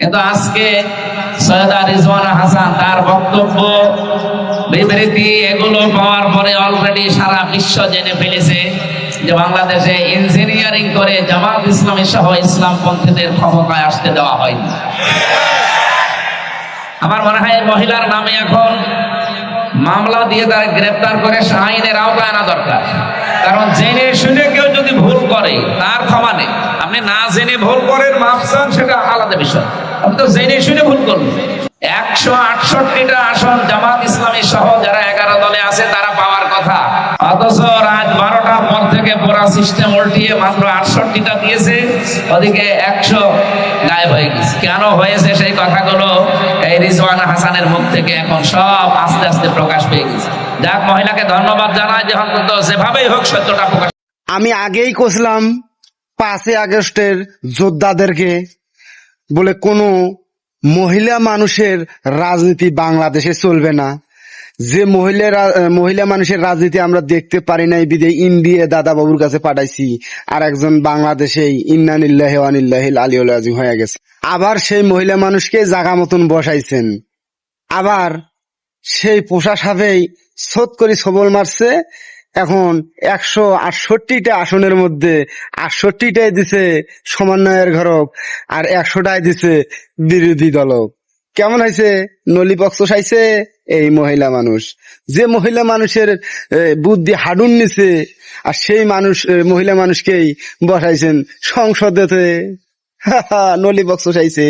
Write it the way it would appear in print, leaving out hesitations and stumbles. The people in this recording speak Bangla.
কিন্তু আজকে সৈয়দা রিজওয়ানা হাসান তার বক্তব্য বিবৃতি এগুলো পাওয়ার পরে অলরেডি সারা বিশ্ব জেনে ফেলেছে যে বাংলাদেশে ইঞ্জিনিয়ারিং করে জামাত ইসলামী সহ ইসলামপন্থীদের ক্ষমতায় আসতে দেওয়া হয়নি। আমার মনে হয় মহিলার নামে এখন মামলা দিয়ে তারা গ্রেফতার করে আইনের আওতায় আনা দরকার। কারণ জেনে শুনে কেউ যদি ভুল করে তার ক্ষমা নেই। আপনি না জেনে ভুল করেন, মাফ চান, সেটা আলাদা বিষয়। আপনি তো জেনে শুনে ভুল করলেন। 168টা আসন জামাত ইসলামী সহ যারা 11 দলে আছে তারা পাওয়ার কথা, অথচ রাত 12টার পর থেকে পুরা সিস্টেম উল্টিয়ে মাত্র 68টা দিয়েছে, ওদিকে 100 গায়েব হয়ে গেছে। কেন হয়েছে সেই কথাগুলো এই রিজওয়ানা হাসানের মুখ থেকে এখন সব আস্তে আস্তে প্রকাশ পেয়ে গেছে। যাক, মহিলাকে ধন্যবাদ জানাই যে অন্তত যেভাবেই হোক সত্যটা প্রকাশ। আমি আগেই কইছিলাম 5 আগস্টের যোদ্ধাদেরকে বলে কোনো মহিলা মানুষের রাজনীতি বাংলাদেশে চলবে না। যে মহিলা মানুষের রাজনীতি আমরা দেখতে পারি নাই বিদে ইন্ডিয়া দাদা বাবুর কাছে পাঠাইছি, আর একজন বাংলাদেশেই ইন্না লিল্লাহি ওয়া ইন্না ইলাইহি আলিউল আযীম হয়ে গেছে। আবার সেই মহিলা মানুষকে জাগা মতন বসাইছেন, আবার সেই প্রশাসনেই ছোট করে সবল মারছে। এখন 168টা আসনের মধ্যে 68টাই দিছে সমন্বয়ের ঘরক, আর 100টাই দিছে বিরোধী দলক। কেমন হয়েছে? নলিপক্ষ চাইছে এই মহিলা মানুষ, যে মহিলা মানুষের বুদ্ধি হাডুন নিছে, আর সেই মহিলা মানুষকেই বসাইছেন সংসদেতে। নলিপক্ষ চাইছে।